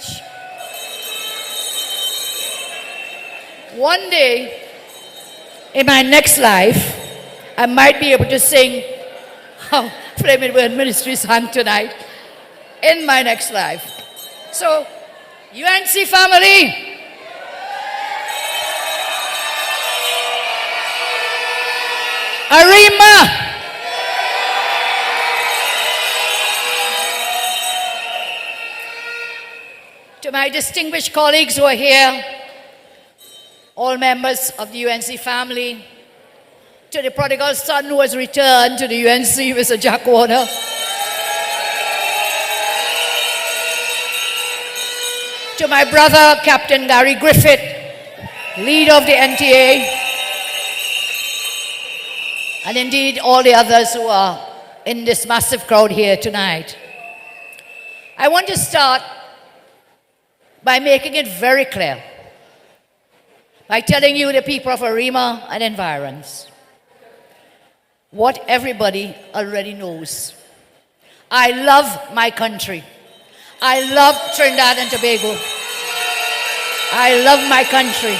much. One day, in my next life, I might be able to sing how Flaming Word Ministry sang tonight in my next life. So, UNC family, Arima, to my distinguished colleagues who are here, all members of the UNC family, to the prodigal son who has returned to the UNC, Mr. Jack Warner, to my brother, Captain Gary Griffith, leader of the NTA, and indeed all the others who are in this massive crowd here tonight. I want to start by making it very clear, by telling you, the people of Arima and environs, what everybody already knows. I love my country. I love Trinidad and Tobago. I love my country.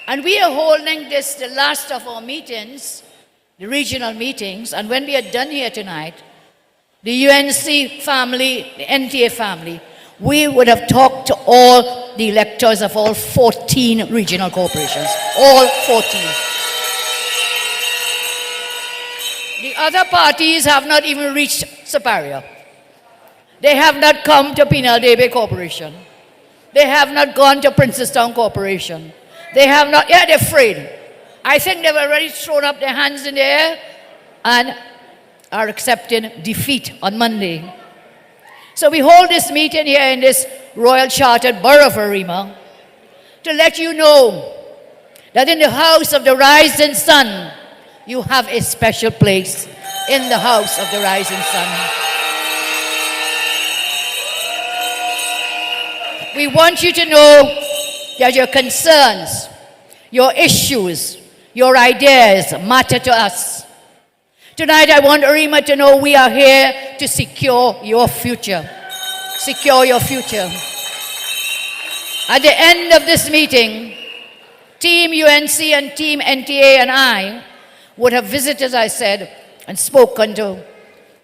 And we are holding this, the last of our meetings, the regional meetings, and when we are done here tonight, the UNC family, the NTA family, we would have talked to all the electors of all 14 regional corporations. All 14. The other parties have not even reached Superior. They have not come to Penal-Debe Corporation. They have not gone to Princestown Corporation. They have not, yeah, they're afraid. I think they've already thrown up their hands in the air and are accepting defeat on Monday. So we hold this meeting here in this Royal Chartered Borough of Arima to let you know that in the house of the rising sun, you have a special place in the house of the rising sun. We want you to know that your concerns, your issues, your ideas matter to us. Tonight I want Arima to know we are here to secure your future. Secure your future. At the end of this meeting, Team UNC and Team NTA and I would have visited, as I said, and spoken to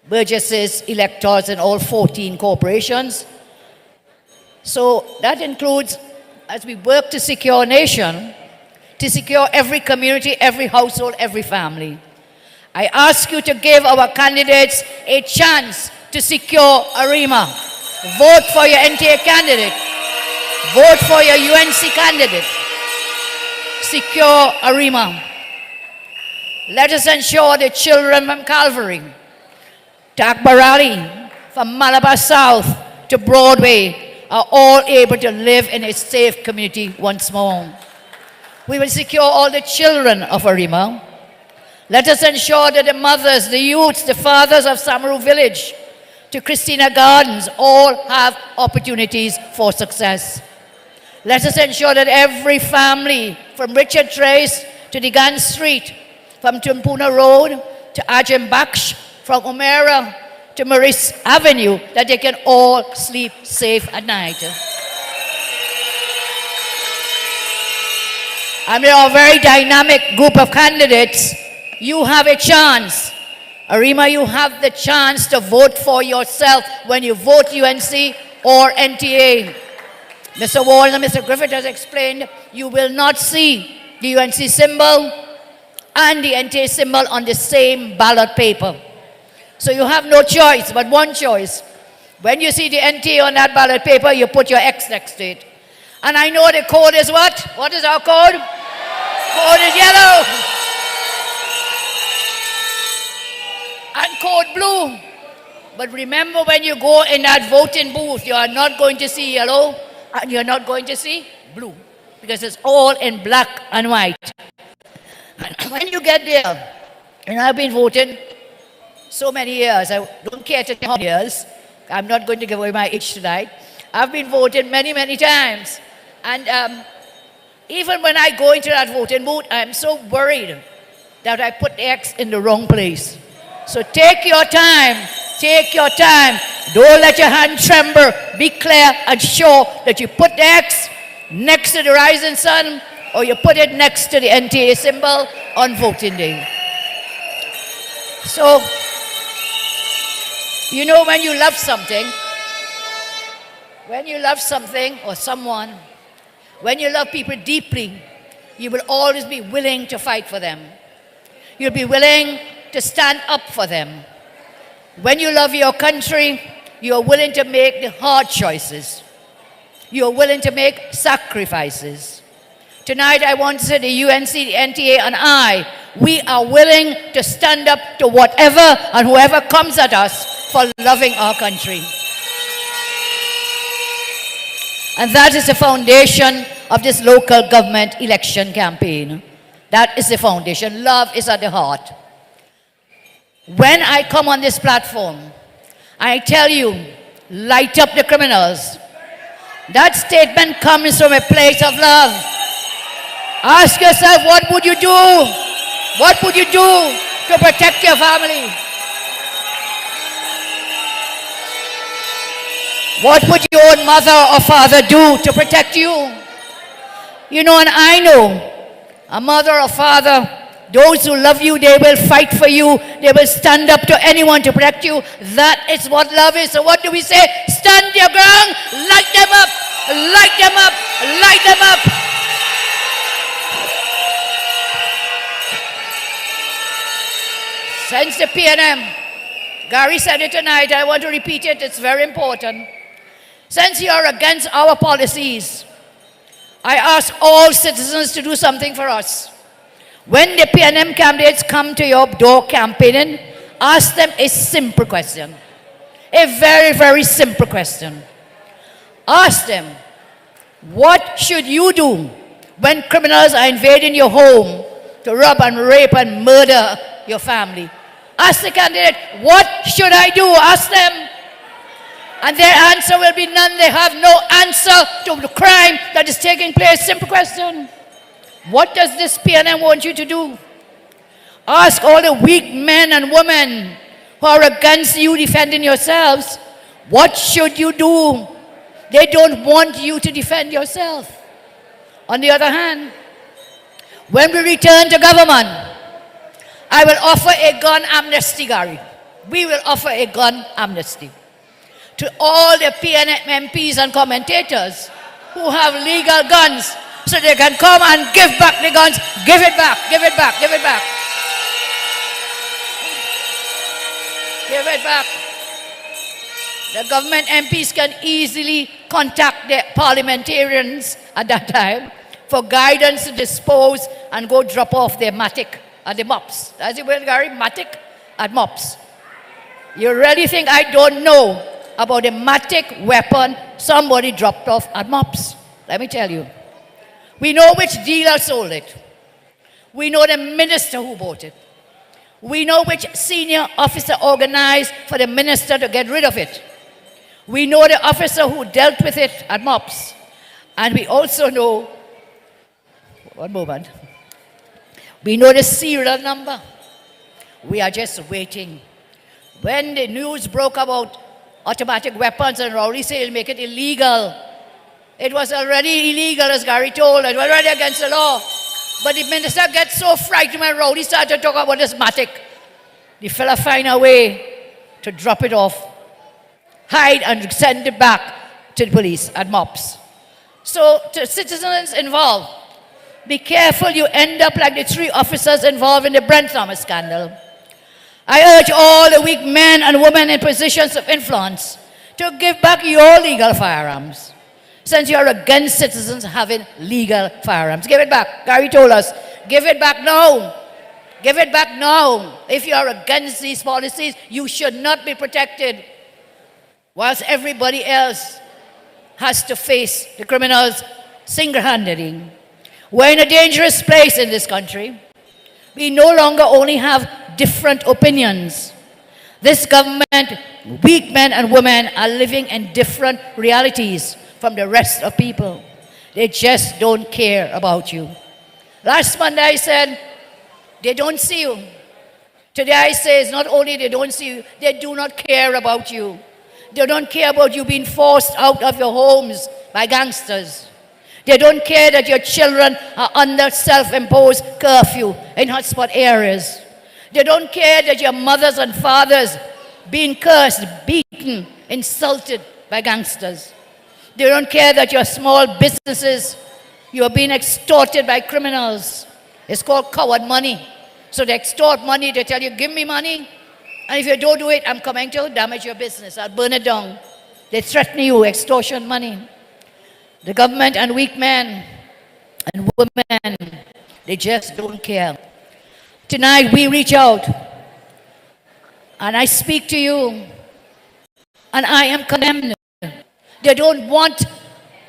burgesses, electors in all 14 corporations. So that includes, as we work to secure a nation, to secure every community, every household, every family. I ask you to give our candidates a chance to secure Arima. Vote for your NTA candidate. Vote for your UNC candidate. Secure Arima. Let us ensure the children from Calvary, to Akbarali, from Malabar South to Broadway, are all able to live in a safe community once more. We will secure all the children of Arima. Let us ensure that the mothers, the youths, the fathers of Samaru Village to Christina Gardens all have opportunities for success. Let us ensure that every family, from Richard Trace to Digan Street, from Tumpuna Road to Ajam Baksh, from Umera to Maurice Avenue, that they can all sleep safe at night. And we are a very dynamic group of candidates. You have a chance. Arima, you have the chance to vote for yourself when you vote UNC or NTA. Mr. Wall and Mr. Griffith has explained, you will not see the UNC symbol and the NTA symbol on the same ballot paper. So you have no choice, but one choice. When you see the NTA on that ballot paper, you put your X next to it. And I know the code is what? What is our code? Code is yellow. And code blue. But remember, when you go in that voting booth, you are not going to see yellow and you're not going to see blue, because it's all in black and white. And when you get there, and I've been voting so many years, I don't care to how many years, I'm not going to give away my age tonight. I've been voting many, many times. And even when I go into that voting booth, I'm so worried that I put the X in the wrong place. So take your time Don't let your hand tremble. Be clear and sure that you put the X next to the rising sun, or you put it next to the NTA symbol on voting day. So, you know, when you love something or someone, when you love people deeply, you will always be willing to fight for them. You'll be willing to stand up for them. When you love your country, you're willing to make the hard choices. You're willing to make sacrifices. Tonight, I want to say the UNC, the NTA, and I, we are willing to stand up to whatever and whoever comes at us for loving our country. And that is the foundation of this local government election campaign. That is the foundation. Love is at the heart. When I come on this platform, I tell you, light up the criminals. That statement comes from a place of love. Ask yourself, what would you do? What would you do to protect your family? What would your own mother or father do to protect you? You know, and I know a mother or father, those who love you, they will fight for you. They will stand up to anyone to protect you. That is what love is. So what do we say? Stand your ground, light them up, light them up, light them up. Since the PNM, Gary said it tonight, I want to repeat it, it's very important. Since you are against our policies, I ask all citizens to do something for us. When the PNM candidates come to your door campaigning, ask them a simple question. A very, very simple question. Ask them, what should you do when criminals are invading your home to rob and rape and murder your family? Ask the candidate, what should I do? Ask them. And their answer will be none. They have no answer to the crime that is taking place. Simple question. What does this PNM want you to do? Ask all the weak men and women who are against you defending yourselves, what should you do? They don't want you to defend yourself. On the other hand, when we return to government, I will offer a gun amnesty, Gary. We will offer a gun amnesty to all the PNM MPs and commentators who have legal guns, so they can come and give back the guns. Give it back, give it back, give it back. Give it back. The government MPs can easily contact the parliamentarians at that time for guidance to dispose and go drop off their matic at the mops. That's the word, Gary, matic at mops. You really think I don't know about the matic weapon somebody dropped off at mops? Let me tell you. We know which dealer sold it. We know the minister who bought it. We know which senior officer organized for the minister to get rid of it. We know the officer who dealt with it at MOPS. And we also know, one moment, we know the serial number. We are just waiting. When the news broke about automatic weapons and rowdy sale make it illegal, it was already illegal, as Gary told. It was already against the law. But the minister gets so frightened when rowdy started to talk about this matic. The fella find a way to drop it off, hide and send it back to the police at MOPS. So to citizens involved, be careful you end up like the 3 officers involved in the Brent Thomas scandal. I urge all the weak men and women in positions of influence to give back your legal firearms, since you are against citizens having legal firearms. Give it back. Gary told us, give it back now. Give it back now. If you are against these policies, you should not be protected, whilst everybody else has to face the criminals single-handedly. We're in a dangerous place in this country. We no longer only have different opinions. This government, weak men and women, are living in different realities from the rest of people. They just don't care about you. Last Monday I said, they don't see you. Today I say, it's not only they don't see you, they do not care about you. They don't care about you being forced out of your homes by gangsters. They don't care that your children are under self-imposed curfew in hotspot areas. They don't care that your mothers and fathers being cursed, beaten, insulted by gangsters. They don't care that your small businesses, you are being extorted by criminals. It's called coward money. So they extort money, they tell you, give me money, and if you don't do it, I'm coming to damage your business. I'll burn it down. They threaten you, extortion money. The government and weak men and women, they just don't care. Tonight we reach out, and I speak to you, and I am condemned. They don't want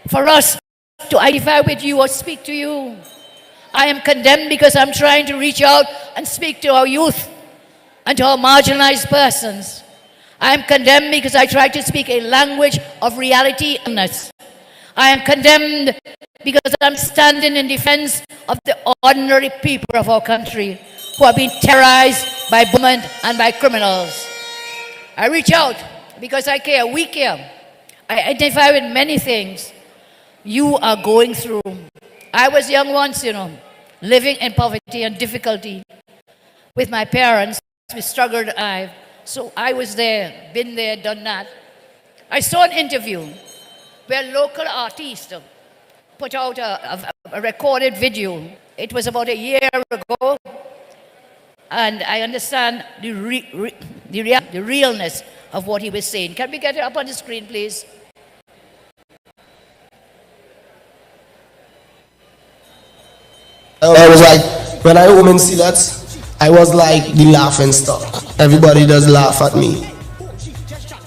for us to identify with you or speak to you. I am condemned because I'm trying to reach out and speak to our youth and to our marginalized persons. I am condemned because I try to speak a language of reality. I am condemned because I'm standing in defense of the ordinary people of our country who are being terrorized by government and by criminals. I reach out because I care, we care. I identify with many things you are going through. I was young once, living in poverty and difficulty with my parents. We struggled. So I was there, been there, done that. I saw an interview where local artists put out a recorded video. It was about a year ago, and I understand the realness of what he was saying. Can we get it up on the screen, please? I was like, when I home and see that, I was like the laughing stock. Everybody does laugh at me.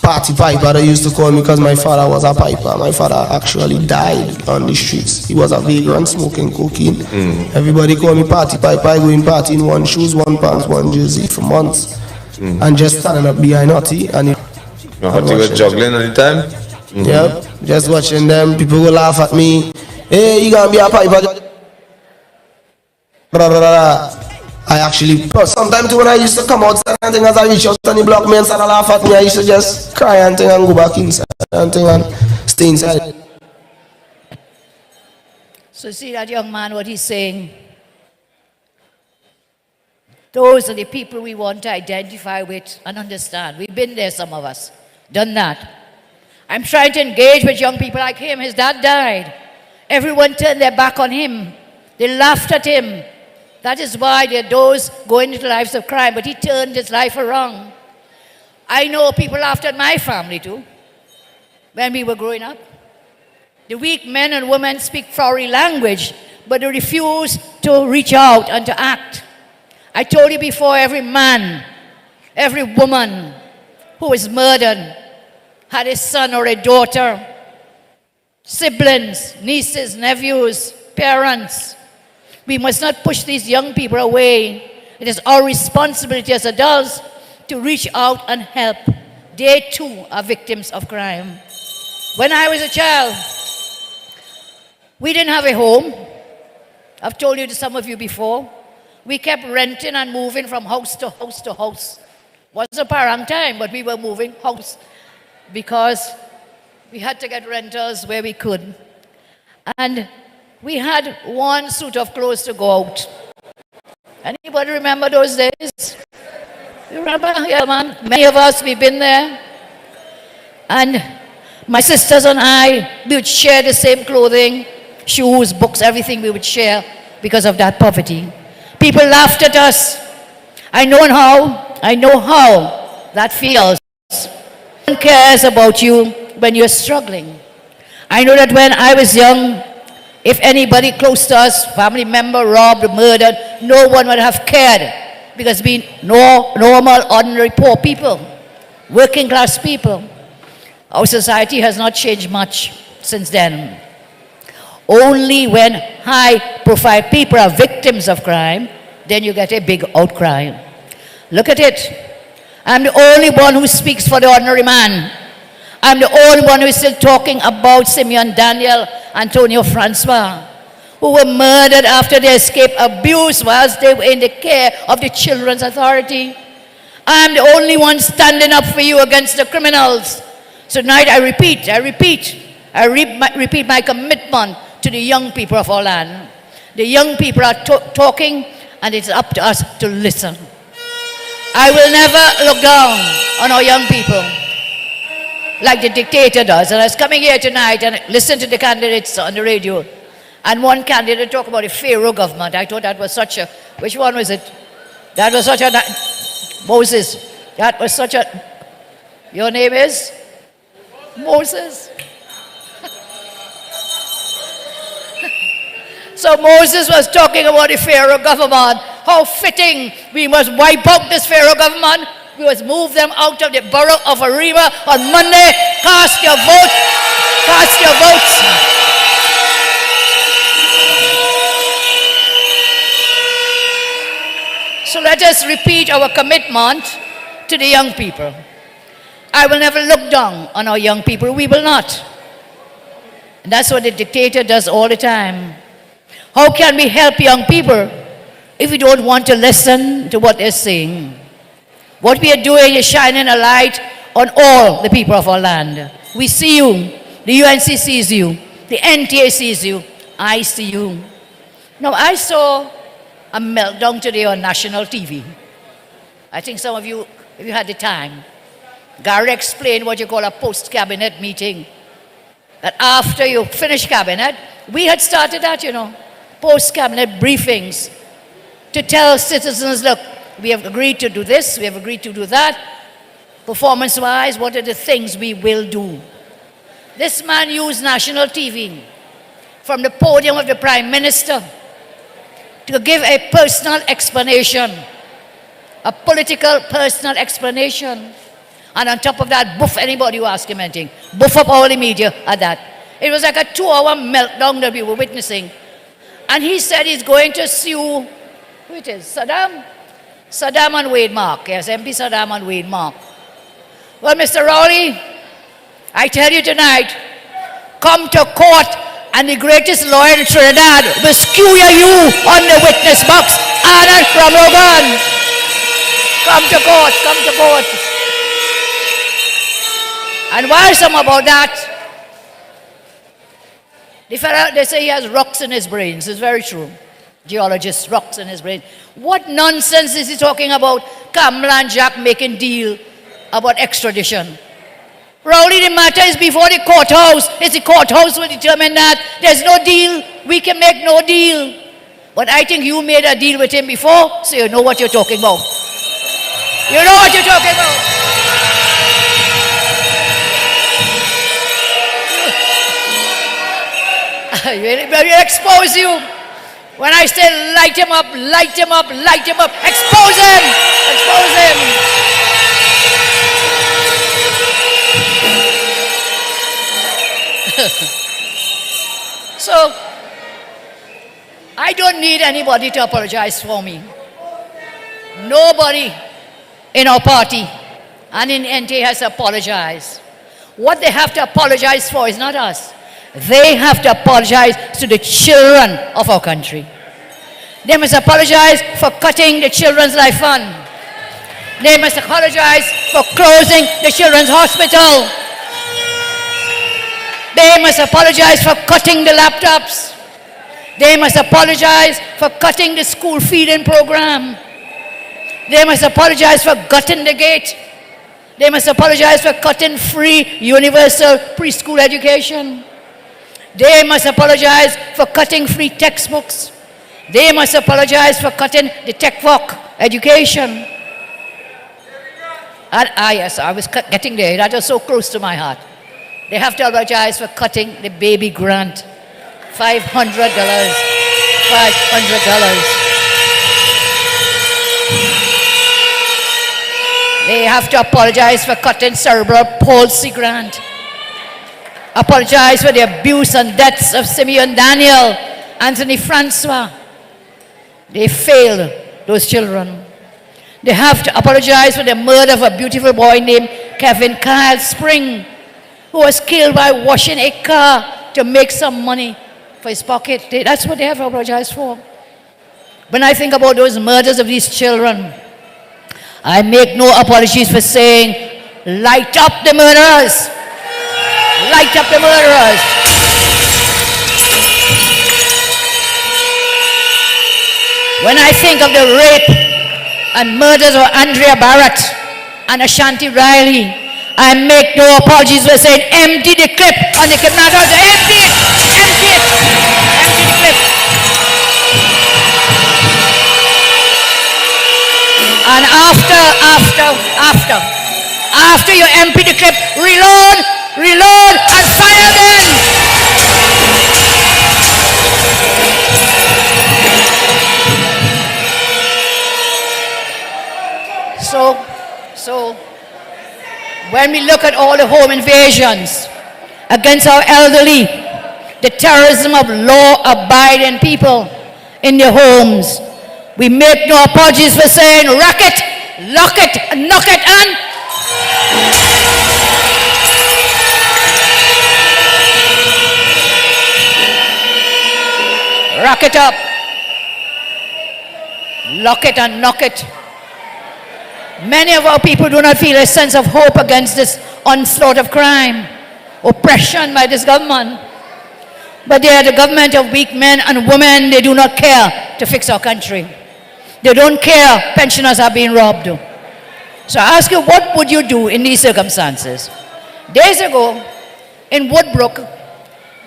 Party piper, they used to call me because my father was a piper. My father actually died on the streets. He was a vagrant smoking cocaine. Everybody call me party piper. I go in party in one shoes, one pants, one jersey for months. And just standing up behind Hottie. And Hottie was juggling all the time? Yep, just watching them. People will laugh at me. Hey, you gonna be a piper? I actually, sometimes when I used to come outside and things, as I reach out and the block me and start to laugh at me, I used to just cry and thing and go back inside and thing and stay inside. So see that young man, what he's saying? Those are the people we want to identify with and understand. We've been there, some of us, done that. I'm trying to engage with young people like him. His dad died. Everyone turned their back on him. They laughed at him. That is why there are those going into lives of crime, but he turned his life around. I know people laughed at my family too, when we were growing up. The weak men and women speak flowery language, but they refuse to reach out and to act. I told you before, every man, every woman who is murdered had a son or a daughter, siblings, nieces, nephews, parents. We must not push these young people away. It is our responsibility as adults to reach out and help. They too are victims of crime. When I was a child, we didn't have a home. I've told you to some of you before. We kept renting and moving from house to house to house. It was a parang time, but we were moving house because we had to get renters where we could. And we had one suit of clothes to go out. Anybody remember those days? You remember? Yeah, man. Many of us, we've been there. And my sisters and I, we would share the same clothing, shoes, books, everything we would share because of that poverty. People laughed at us. I know how that feels. No one cares about you when you're struggling. I know that when I was young, if anybody close to us, family member robbed, murdered, no one would have cared because being normal, ordinary, poor people, working class people, our society has not changed much since then. Only when high-profile people are victims of crime, then you get a big outcry. Look at it. I'm the only one who speaks for the ordinary man. I'm the only one who is still talking about Simeon Daniel, Antonio Francois, who were murdered after they escaped abuse whilst they were in the care of the Children's Authority. I'm the only one standing up for you against the criminals. So tonight I repeat my commitment to the young people of our land. The young people are talking, and it's up to us to listen. I will never look down on our young people like the dictator does. And I was coming here tonight and listened to the candidates on the radio. And one candidate talked about a Pharaoh government. I thought that was such a, which one was it? That was such a, Moses. That was such a, your name is? Moses. So Moses was talking about the Pharaoh government. How fitting, we must wipe out this Pharaoh government. We must move them out of the borough of Arima on Monday. Cast your vote. Cast your votes. So let us repeat our commitment to the young people. I will never look down on our young people. We will not. And that's what the dictator does all the time. How can we help young people if we don't want to listen to what they're saying? What we are doing is shining a light on all the people of our land. We see you. The UNC sees you. The NTA sees you. I see you. Now, I saw a meltdown today on national TV. I think some of you, if you had the time, Gary explained what you call a post-cabinet meeting. That after you finish cabinet, we had started that, post-cabinet briefings to tell citizens, look, we have agreed to do this, we have agreed to do that. Performance-wise, what are the things we will do? This man used national TV from the podium of the Prime Minister to give a personal explanation, a political personal explanation. And on top of that, buff anybody who asked him anything. Buff up all the media at that. It was like a 2-hour meltdown that we were witnessing. And he said he's going to sue, who it is, Saddam? Saddam and Wade Mark. Yes, MP Saddam and Wade Mark. Well, Mr. Rowley, I tell you tonight, come to court and the greatest lawyer in Trinidad will skewer you on the witness box. Anna Ramogan. Come to court, come to court. And while some about that, the fellow, they say he has rocks in his brains. It's very true. Geologist, rocks in his brain. What nonsense is he talking about? Kamla and Jack making deal about extradition. Rowley, the matter is before the courthouse. It's the courthouse will determine that. There's no deal. We can make no deal. But I think you made a deal with him before, so you know what you're talking about. You know what you're talking about. We'll expose you. When I say light him up, light him up, light him up, expose him, expose him. So, I don't need anybody to apologize for me. Nobody in our party and in NTA has to apologize. What they have to apologize for is not us. They have to apologize to the children of our country. They must apologize for cutting the Children's Life Fund. They must apologize for closing the Children's Hospital. They must apologize for cutting the laptops. They must apologize for cutting the school feeding program. They must apologize for gutting the gate. They must apologize for cutting free universal preschool education. They must apologize for cutting free textbooks. They must apologize for cutting the TechVoc education. And, yes, I was getting there. That was so close to my heart. They have to apologize for cutting the baby grant. $500. $500. They have to apologize for cutting cerebral palsy grant. Apologize for the abuse and deaths of Simeon Daniel, Anthony Francois. They failed those children. They have to apologize for the murder of a beautiful boy named Kevin Kyle Spring, who was killed by washing a car to make some money for his pocket. That's what they have to apologize for. When I think about those murders of these children, I make no apologies for saying, light up the murderers. Light up the murderers. When I think of the rape and murders of Andrea Barrett and Ashanti Riley, I make no apologies for saying empty the clip on the kidnappers. Empty it! Empty it! Empty the clip. And after you empty the clip, reload, and fire again. So, when we look at all the home invasions against our elderly, the terrorism of law-abiding people in their homes, we make no apologies for saying, rack it, lock it, knock it, and rack it up, lock it and knock it. Many of our people do not feel a sense of hope against this onslaught of crime, oppression by this government. But they are the government of weak men and women. They do not care to fix our country. They don't care pensioners are being robbed. So I ask you, what would you do in these circumstances? Days ago, in Woodbrook,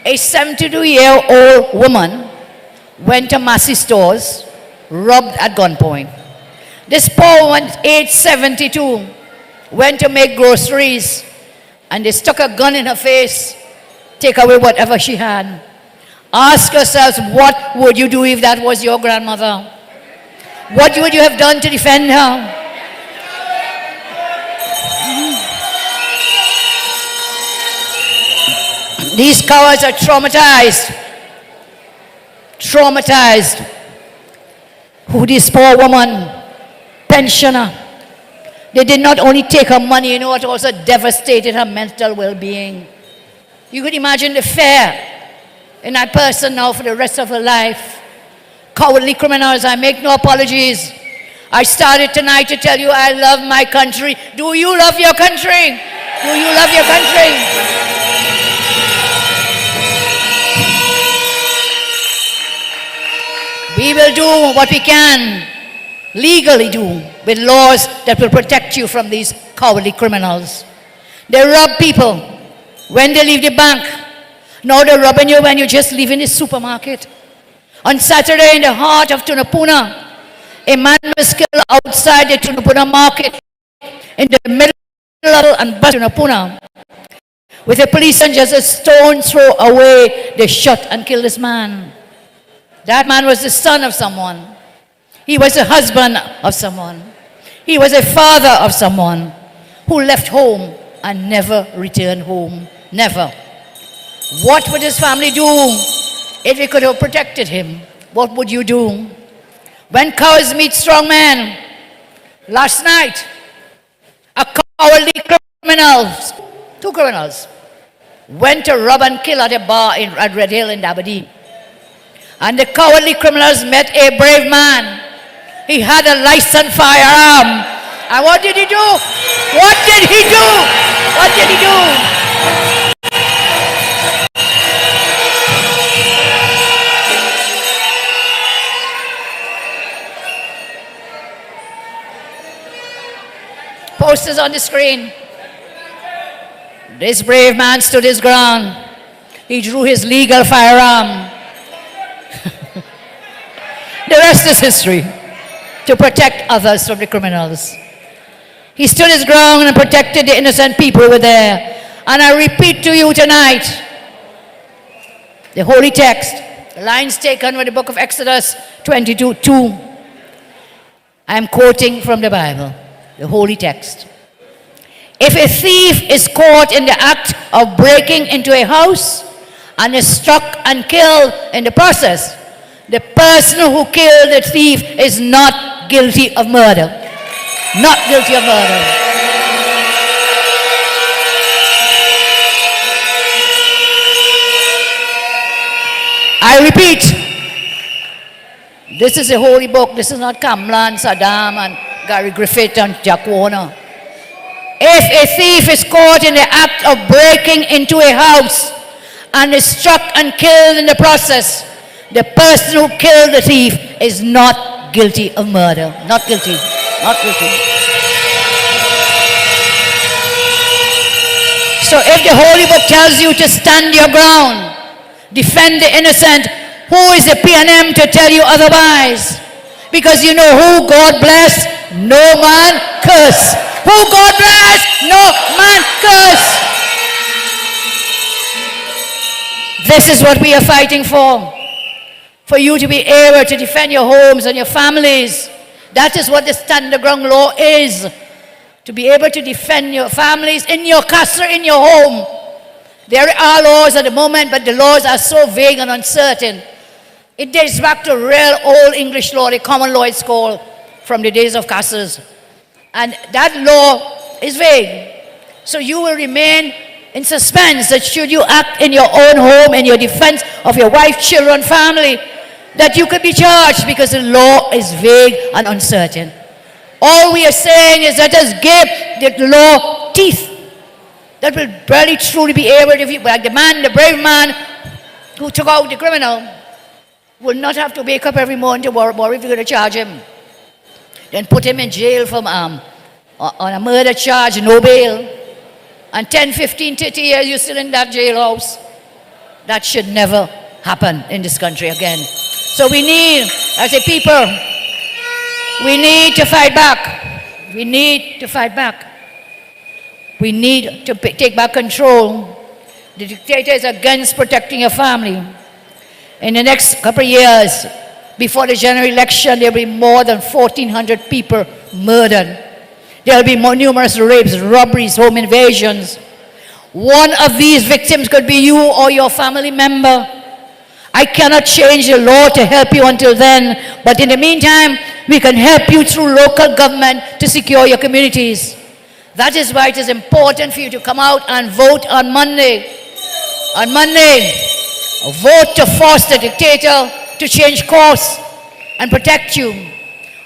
a 72-year-old woman went to Massey stores, robbed at gunpoint. This poor woman, age 72, went to make groceries, and they stuck a gun in her face, take away whatever she had. Ask yourselves, what would you do if that was your grandmother? What would you have done to defend her? These cowards are traumatized. Traumatized. Who this poor woman, pensioner, they did not only take her money, you know, it also devastated her mental well-being. You could imagine the fear in that person now for the rest of her life. Cowardly criminals, I make no apologies. I started tonight to tell you I love my country. Do you love your country? Do you love your country? We will do what we can legally do with laws that will protect you from these cowardly criminals. They rob people when they leave the bank. Now they're robbing you when you're just leaving the supermarket. On Saturday in the heart of Tunapuna, a man was killed outside the Tunapuna market in the middle of Tunapuna. With a policeman just a stone's throw away, they shot and killed this man. That man was the son of someone. He was the husband of someone. He was a father of someone who left home and never returned home. Never. What would his family do if we could have protected him? What would you do? When cowards meet strong men, last night, a cowardly criminal, two criminals, went to rob and kill at a bar at Red Hill in Aberdeen. And the cowardly criminals met a brave man. He had a licensed firearm. And what did he do? What did he do? What did he do? Posters on the screen. This brave man stood his ground. He drew his legal firearm. The rest is history. To protect others from the criminals. He stood his ground and protected the innocent people who were there. And I repeat to you tonight, the holy text, the lines taken from the book of Exodus 22:2. I am quoting from the Bible, the holy text. If a thief is caught in the act of breaking into a house and is struck and killed in the process, the person who killed the thief is not guilty of murder. Not guilty of murder. I repeat, this is a holy book. This is not Kamla and Saddam and Gary Griffith and Jack Warner. If a thief is caught in the act of breaking into a house and is struck and killed in the process, the person who killed the thief is not guilty of murder. Not guilty. Not guilty. So if the Holy Book tells you to stand your ground, defend the innocent, who is the PNM to tell you otherwise? Because you know who God bless, no man curse. Who God bless, no man curse. This is what we are fighting for. For you to be able to defend your homes and your families. That is what the stand the ground law is. To be able to defend your families in your castle, in your home. There are laws at the moment, but the laws are so vague and uncertain. It dates back to real old English law, the common law it's called, from the days of castles. And that law is vague. So you will remain in suspense that should you act in your own home, in your defense of your wife, children, family, that you could be charged because the law is vague and uncertain. All we are saying is let us give the law teeth that will really truly be able to, like the man, the brave man who took out the criminal, will not have to wake up every morning to worry if you're going to charge him. Then put him in jail on a murder charge, no bail. And 10, 15, 30 years you're still in that jailhouse. That should never happen in this country again. So we need, as a people, we need to fight back. We need to fight back. We need to take back control. The dictator is against protecting your family. In the next couple of years, before the general election, there will be more than 1,400 people murdered. There will be more numerous rapes, robberies, home invasions. One of these victims could be you or your family member. I cannot change the law to help you until then, but in the meantime, we can help you through local government to secure your communities. That is why it is important for you to come out and vote on Monday. On Monday, vote to force the dictator to change course and protect you.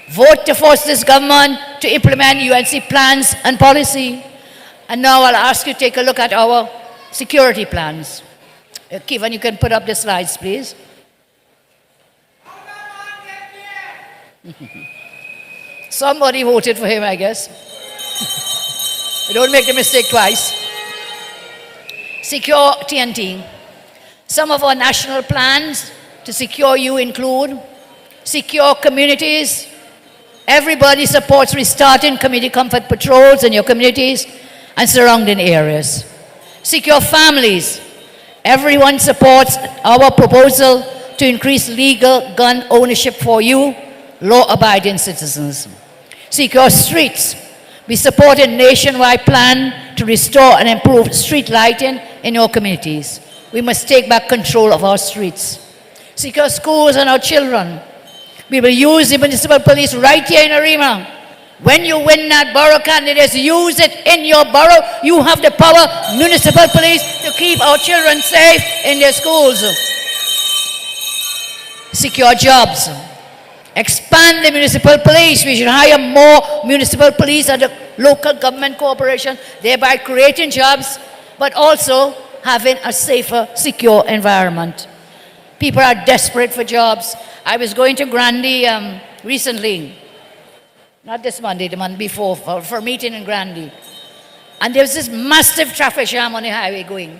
Vote to force this government to implement UNC plans and policy. And now I'll ask you to take a look at our security plans. Kevin, you can put up the slides, please. Somebody voted for him, I guess. Don't make the mistake twice. Secure TNT. Some of our national plans to secure you include secure communities. Everybody supports restarting community comfort patrols in your communities and surrounding areas. Secure families. Everyone supports our proposal to increase legal gun ownership for you, law-abiding citizens. Secure streets. We support a nationwide plan to restore and improve street lighting in your communities. We must take back control of our streets. Secure schools and our children. We will use the municipal police right here in Arima. When you win that borough candidates, use it in your borough. You have the power, municipal police, to keep our children safe in their schools. Secure jobs. Expand the municipal police. We should hire more municipal police at the local government corporation, thereby creating jobs, but also having a safer, secure environment. People are desperate for jobs. I was going to Grandy recently, not this Monday, the month before, for a meeting in Grandy. And there was this massive traffic jam on the highway going.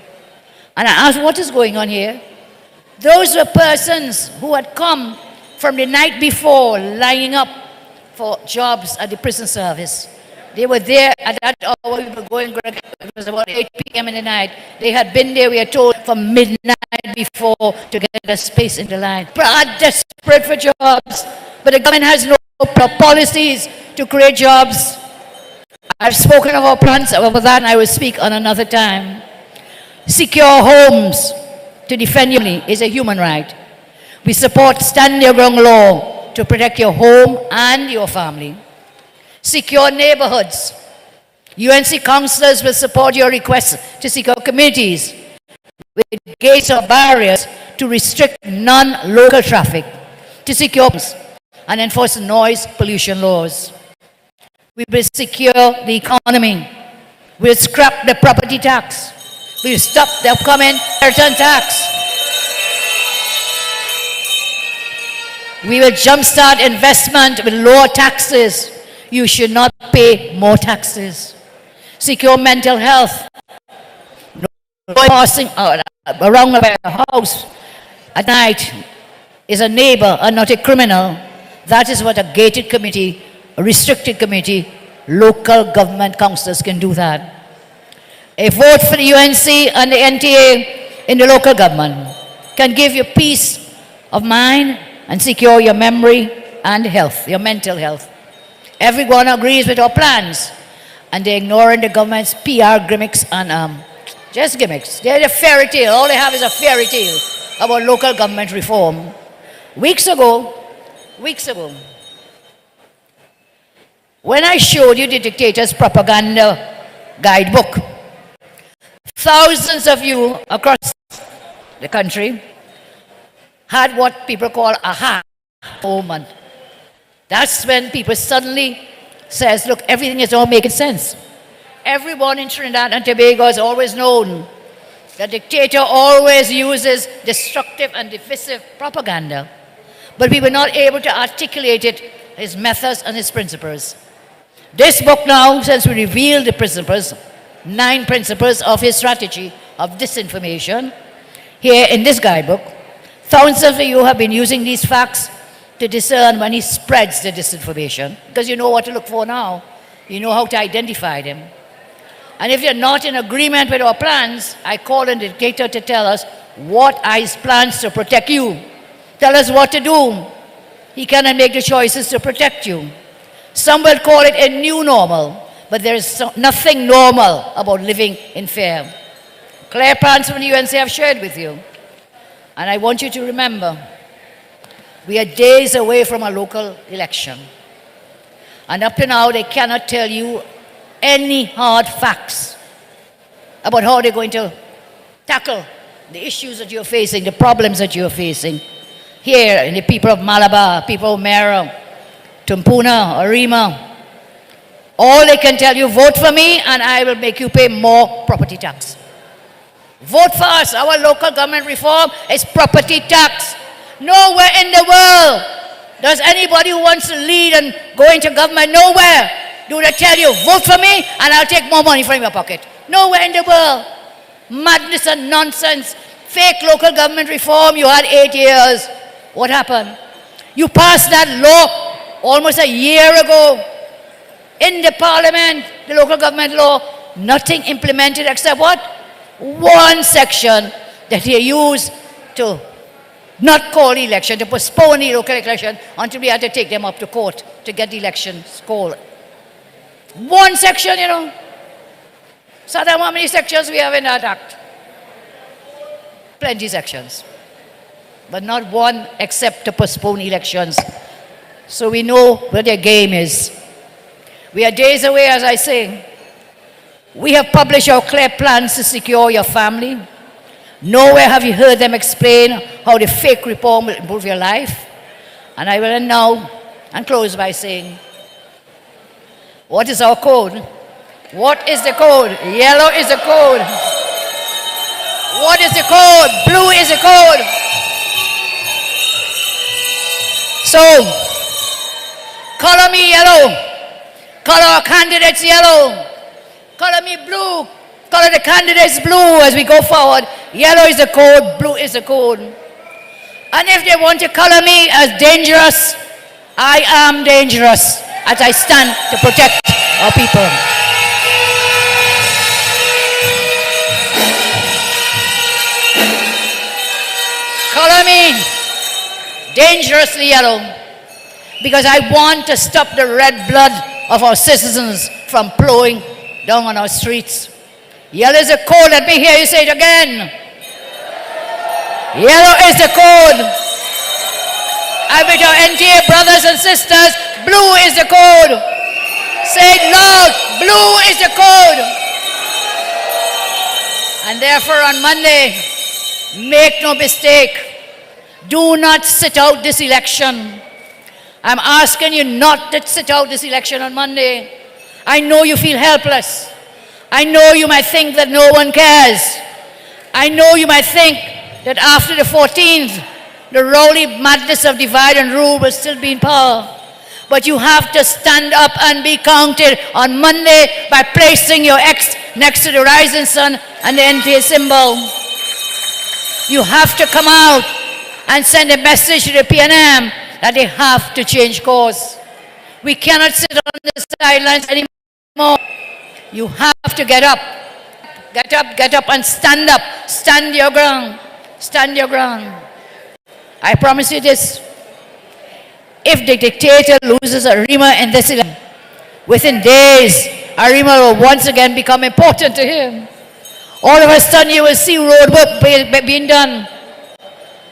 And I asked, what is going on here? Those were persons who had come from the night before, lining up for jobs at the prison service. They were there at that hour. We were going, it was about 8 p.m. in the night. They had been there, we are told, from midnight before to get a space in the line. People are desperate for jobs, but the government has no policies to create jobs. I've spoken of our plans about that, and I will speak on another time. Secure homes to defend your family is a human right. We support stand your ground law to protect your home and your family. Secure neighborhoods. UNC councillors will support your request to secure communities with gates or barriers to restrict non-local traffic, to secure and enforce noise pollution laws. We will secure the economy We'll scrap the property tax. We'll stop the upcoming inheritance tax. We will jumpstart investment with lower taxes. You should not pay more taxes. Secure mental health. No passing around the house at night is a neighbor and not a criminal. That is what a gated committee, a restricted committee, local government councillors can do that. A vote for the UNC and the NTA in the local government can give you peace of mind and secure your memory and health, your mental health. Everyone agrees with our plans, and they're ignoring the government's PR gimmicks and just gimmicks. They're a fairy tale. All they have is a fairy tale about local government reform. Weeks ago, when I showed you the dictator's propaganda guidebook, thousands of you across the country had what people call a aha moment. That's when people suddenly says, look, everything is all making sense. Everyone in Trinidad and Tobago has always known the dictator always uses destructive and divisive propaganda, but we were not able to articulate it, his methods and his principles. This book now, since we revealed the principles, 9 principles of his strategy of disinformation, here in this guidebook, thousands of you have been using these facts to discern when he spreads the disinformation, because you know what to look for now. You know how to identify them. And if you're not in agreement with our plans, I call on the dictator to tell us what are his plans to protect you. Tell us what to do. He cannot make the choices to protect you. Some will call it a new normal, but there is nothing normal about living in fear. Clear plans from the UNC I've shared with you. And I want you to remember, we are days away from a local election. And up to now, they cannot tell you any hard facts about how they're going to tackle the issues that you're facing, the problems that you're facing. Here, in the people of Malabar, people of Mera, Tumpuna, Arima, all they can tell you, vote for me and I will make you pay more property tax. Vote for us. Our local government reform is property tax. Nowhere in the world does anybody who wants to lead and go into government, nowhere do they tell you, vote for me and I'll take more money from your pocket. Nowhere in the world. Madness and nonsense. Fake local government reform. You had 8 years. What happened? You passed that law almost a year ago in the parliament, the local government law. Nothing implemented except what? One section that he used to not call the election, to postpone the local election until we had to take them up to court to get the elections called. One section, you know. So how many sections we have in that act? Plenty sections. But not one except to postpone elections. So we know what their game is. We are days away, as I say. We have published our clear plans to secure your family. Nowhere have you heard them explain how the fake reform will improve your life. And I will end now and close by saying, what is our code? What is the code? Yellow is the code. What is the code? Blue is the code. So, color me yellow. Color our candidates yellow. Color me blue. Color the candidates blue as we go forward. Yellow is the code, blue is the code. And if they want to color me as dangerous, I am dangerous as I stand to protect our people. Color me dangerously yellow because I want to stop the red blood of our citizens from flowing down on our streets. Yellow is the code. Let me hear you say it again. Yellow is the code. I with our NTA brothers and sisters, blue is the code. Say it loud. Blue is the code. And therefore on Monday, make no mistake. Do not sit out this election. I'm asking you not to sit out this election on Monday. I know you feel helpless. I know you might think that no one cares. I know you might think that after the 14th, the rowdy madness of divide and rule will still be in power. But you have to stand up and be counted on Monday by placing your X next to the rising sun and the NTA symbol. You have to come out and send a message to the PNM that they have to change course. We cannot sit on the sidelines anymore. You have to get up. Get up and stand up. Stand your ground. Stand your ground. I promise you this. If the dictator loses Arima in this election, within days, Arima will once again become important to him. All of a sudden, you will see road work being done.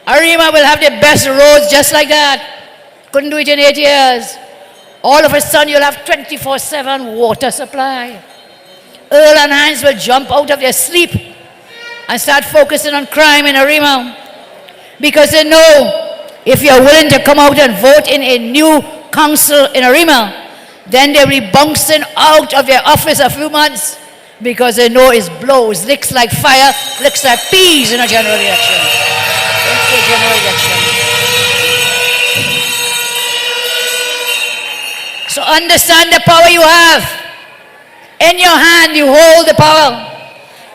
Arima will have the best roads just like that. Couldn't do it in 8 years. All of a sudden, you'll have 24/7 water supply. Earl and Hines will jump out of their sleep and start focusing on crime in Arima, because they know if you're willing to come out and vote in a new council in Arima, then they'll be bouncing out of their office a few months, because they know it blows, licks like fire, licks like peas in a general election. So understand the power you have. In your hand, you hold the power.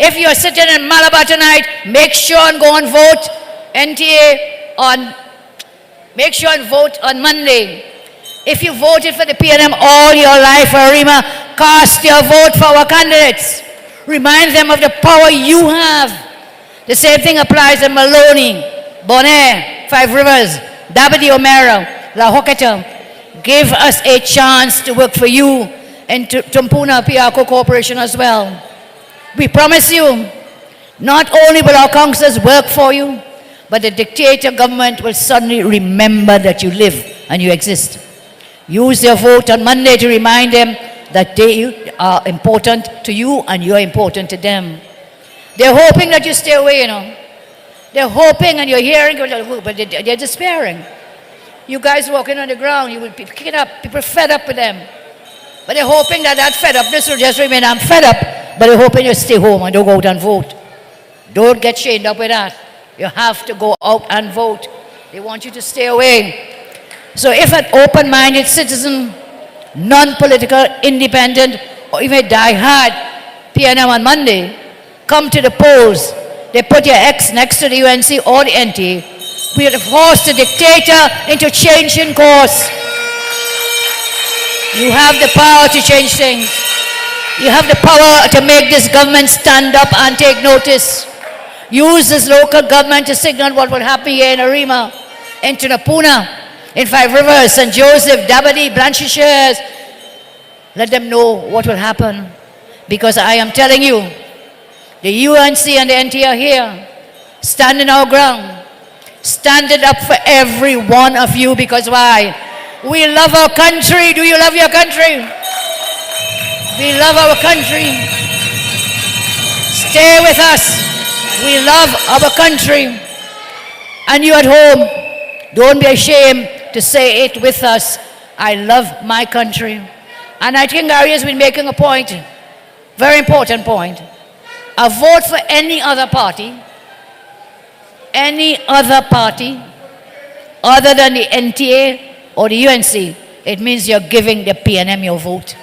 If you're sitting in Malabar tonight, make sure and go and vote NTA on, make sure and vote on Monday. If you voted for the PNM all your life, Arima, cast your vote for our candidates. Remind them of the power you have. The same thing applies in Maloney, Bonaire, Five Rivers, Dabadi O'Mara, La Hoketa. Give us a chance to work for you and Tumpuna Piako Corporation as well. We promise you, not only will our councillors work for you, but the dictator government will suddenly remember that you live and you exist. Use their vote on Monday to remind them that they are important to you and you are important to them. They're hoping that you stay away, you know. They're hoping, and you're hearing, but they're despairing. You guys walking on the ground, you will be picking up, people fed up with them. But they're hoping that that fed upness will just remain. I'm fed up, but they're hoping you stay home and don't go out and vote. Don't get chained up with that. You have to go out and vote. They want you to stay away. So if an open-minded citizen, non-political, independent, or even die-hard PNM on Monday, come to the polls, they put your X next to the UNC or the NT, we have forced the dictator into changing course. You have the power to change things. You have the power to make this government stand up and take notice. Use this local government to signal what will happen here in Arima, in Tunapuna, in Five Rivers, St. Joseph, Dabadi, Blanchisseuse. Let them know what will happen. Because I am telling you, the UNC and the NT are here, standing our ground, standing up for every one of you. Because why? We love our country. Do you love your country? We love our country. Stay with us. We love our country. And you at home, don't be ashamed to say it with us. I love my country. And I think Ari has been making a point, very important point. A vote for any other party other than the NTA or the UNC, it means you're giving the PNM your vote.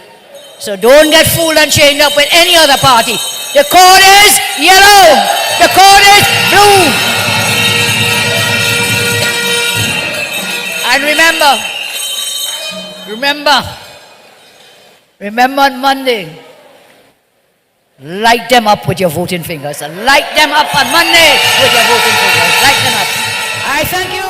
So don't get fooled and chained up with any other party. The code is yellow. The code is blue. And remember on Monday, light them up with your voting fingers. Light them up on Monday with your voting fingers. Light them up. I thank you.